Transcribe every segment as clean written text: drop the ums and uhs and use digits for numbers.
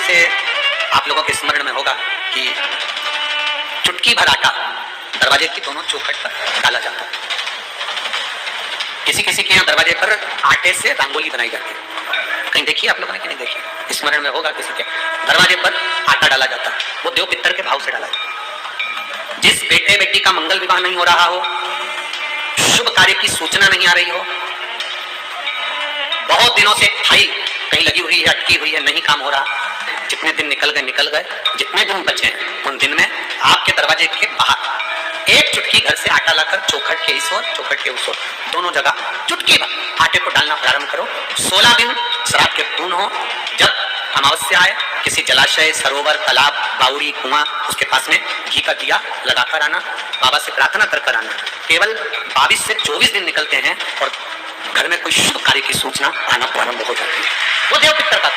से आप लोगों के स्मरण में होगा कि चुटकी भर आटा दरवाजे की दोनों चौखट पर डाला जाता है। किसी किसी के यहाँ दरवाजे पर आटे से रंगोली बनाई जाती है। कहीं देखिए आप लोगों ने कि नहीं देखी? स्मरण में होगा किसी के दरवाजे पर आटा डाला जाता है। वो देव पितर के भाव से डाला जाता है। जिस बेटे बेटी का मंगल विवाह नहीं हो रहा हो, शुभ कार्य की सूचना नहीं आ रही हो, बहुत दिनों से फाइल कहीं लगी हुई है, अटकी हुई है, नहीं काम हो रहा, जितने दिन निकल गए, जितने दिन बचे हैं उन दिन में आपके दरवाजे के बाहर एक चुटकी घर से आटा लाकर चौखट के इस ओर चौखट के उस ओर दोनों जगह चुटकी भर आटे को डालना प्रारंभ करो। 16 दिन श्राद्ध के पूर्ण हो। जब अमावस्या आए, किसी जलाशय, सरोवर, तालाब, बावड़ी, कुआं, उसके पास में घी का दिया लगाकर आना, बाबा से प्रार्थना कर आना। केवल 22 से 24 दिन निकलते हैं और घर में कोई शुभ कार्य की सूचना आना प्रारंभ हो जाती है। वो देव पितर का,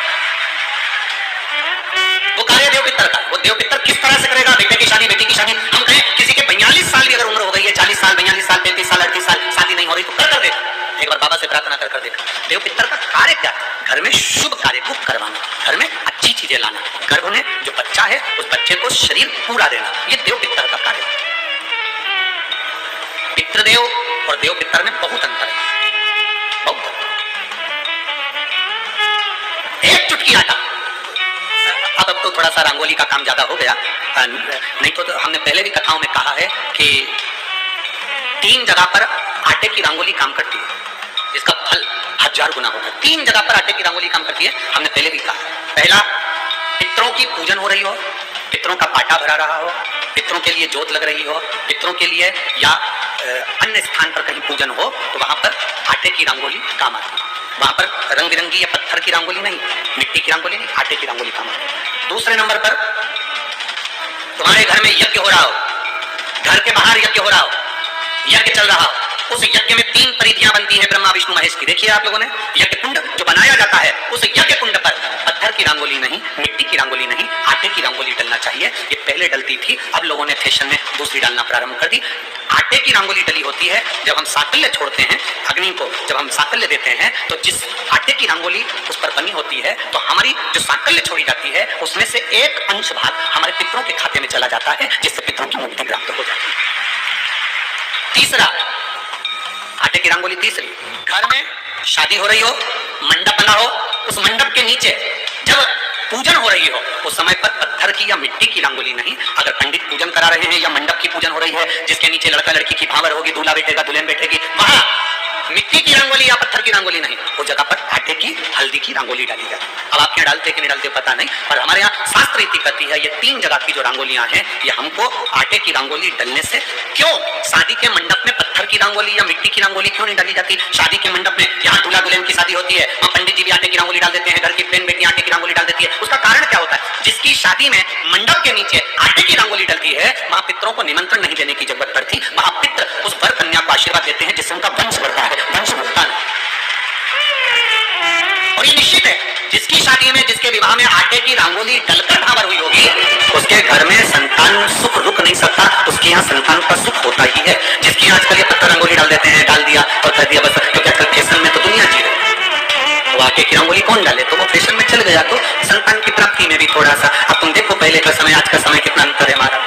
वो कार्य देव पितर का। वो देव पितर किस तरह से करेगा? बेटे की शादी, बेटी की शादी, हम कहें किसी के 42 साल की अगर उम्र हो गई है, 40 साल, 42 साल, 33 साल, 38 साल, शादी नहीं हो रही, तो कर देख, एक बार बाबा से प्रार्थना कर देख। देव पितर का कार्य क्या? घर में शुभ कार्य को करवाना, घर में अच्छी चीजें लाना, गर्भ में जो बच्चा है उस बच्चे को शरीर पूरा देना, ये देव पितर का कार्य। पितृदेव और देव पितर में बहुत अंतर है, बहुत। एक चुटकी आटा, अब तो थोड़ा सा रंगोली का काम ज्यादा हो गया, नहीं तो हमने पहले भी कथाओं में कहा है कि 3 जगह पर आटे की रंगोली काम करती है, जिसका फल 1000 गुना होता है। 3 जगह पर आटे की रंगोली काम करती है, हमने पहले भी कहा। पहला, पितरों की पूजन हो रही हो, पितरों का पाटा भरा रहा हो, पितरों के लिए जोत लग रही हो, पितरों के लिए या अन्य स्थान पर कहीं पूजन हो, तो वहां पर आटे की रंगोली काम आती है। वहां पर रंग बिरंगी या पत्थर की रंगोली नहीं, मिट्टी की रंगोली नहीं, आटे की रंगोली काम आती है। दूसरे नंबर पर, तुम्हारे घर में यज्ञ हो रहा हो, घर के बाहर यज्ञ हो रहा हो, यज्ञ चल रहा हो, उस यज्ञ में 3 परिधियां बनती हैं ब्रह्मा विष्णु महेश की। देखिए आप लोगों ने, यज्ञ कुंड जो बनाया जाता है, उस यज्ञ कुंड पर पत्थर की रंगोली नहीं, मिट्टी की रंगोली नहीं, आटे की रंगोली डलना चाहिए। ये पहले डलती थी, अब लोगों ने फैशन में दूसरी डालना प्रारंभ कर दी। आटे की रंगोली डली होती है जब हम साकल्य छोड़ते हैं अग्नि को, जब हम साकल्य देते हैं, तो जिस आटे की रंगोली उस पर बनी होती है, तो हमारी जो साकल्य छोड़ी जाती है उसमें से एक अंश भाग हमारे पितरों के खाते में चला जाता है, जिससे पितरों की मुक्ति प्राप्त हो जाती है। तीसरा, आटे की रंगोली तीसरी, घर में शादी हो रही हो, मंडप बना हो, उस मंडप के नीचे जब पूजन हो रही हो, उस समय पर पत्थर की या मिट्टी की रंगोली नहीं, अगर पंडित पूजन करा रहे हैं या मंडप की पूजन हो रही है जिसके नीचे लड़का लड़की की भावर होगी, दूल्हा बैठेगा, दुल्हन बैठेगी, वहां मिट्टी की रंगोली या पत्थर की रंगोली नहीं, उस जगह पर आटे की, हल्दी की रंगोली डाली जाती है। अब आपके यहाँ डालते कि नहीं डालते पता नहीं, पर हमारे यहाँ शास्त्र रीति कहती है ये 3 जगह की जो रंगोलियां हैं, ये हमको आटे की रंगोली डलने से, क्यों शादी के मंडप में पत्थर की रंगोली या मिट्टी की रंगोली क्यों नहीं डाली जाती? शादी के मंडप में यहाँ दूल्हा दुल्हन की शादी होती है, वहाँ पंडित जी भी आटे की रंगोली डाल देते हैं, घर की बहन बेटी आटे की रंगोली डाल देती है। उसका कारण क्या होता है? जिसकी शादी में मंडप के नीचे आटे की रंगोली डलती है, वहां पितरों को निमंत्रण नहीं देने की जरूरत पड़ती, वहां पित्र उस वर कन्या को आशीर्वाद देते हैं, जिससे उनका वंश बढ़ता है, वंश बढ़ता है। और ये निश्चित है, जिसकी शादी में, जिसके विवाह में आटे की रंगोली डलकर भावर हुई होगी, उसके घर में संतान सुख रुक नहीं सकता, उसके यहाँ संतान का सुख होता ही है। जिसकी यहाँ आजकल ये पत्थर रंगोली डाल देते हैं, डाल दिया और कर दिया बस, क्योंकि आजकल फैशन में तो दुनिया जी रही, तो आटे की रंगोली कौन डाले? तो वो फैशन में चल गया, तो संतान की प्राप्ति में भी थोड़ा सा, अब तुम देखो पहले का समय आज का समय कितना अंतर है हमारा।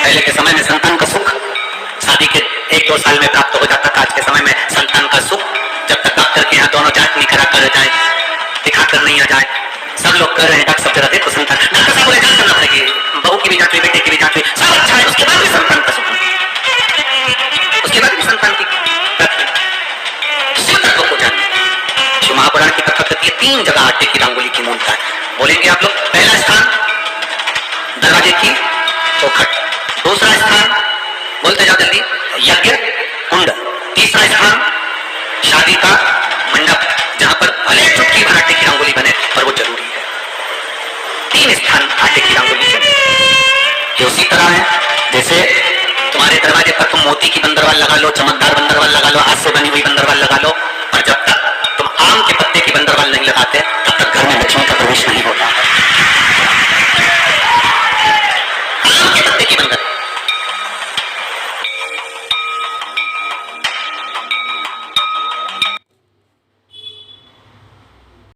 पहले के समय में संतान का सुख शादी के 1-2 साल में प्राप्त हो जाता था, आज के समय में संतान का सुख जब तक डॉक्टर के यहाँ दोनों जांच नहीं करा कर जाए, दिखा कर नहीं आ जाए, सब लोग कर रहे हैं, डॉक्टर सब जरा देखो संतान, डॉक्टर साहब बोले जांच करना पड़ेगी, बहू की भी जांच हुई, बेटे की भी जांच हुई, सब अच्छा है, उसके बाद भी संतान का सुख, उसके बाद भी संतान की शिव तत्व को जानना। शिव महापुराण की कथा कहती है 3 जगह आटे की रंगोली की मूलता है। बोलेंगे आप लोग, पहला स्थान दरवाजे की चौखट, दूसरा स्थान बोलते जाओ जल्दी, यज्ञ कुंड, तीसरा स्थान शादी का मंडप, जहां पर भले चुटकी भर आटे की रंगोली बने पर वो जरूरी है। 3 स्थान आटे की रंगोली के। ये उसी तरह है जैसे तुम्हारे दरवाजे पर तुम मोती की बंदरवाल लगा लो, चमकदार बंदरवाल लगा लो, हाथ से बनी हुई बंदरवाल लगा लो,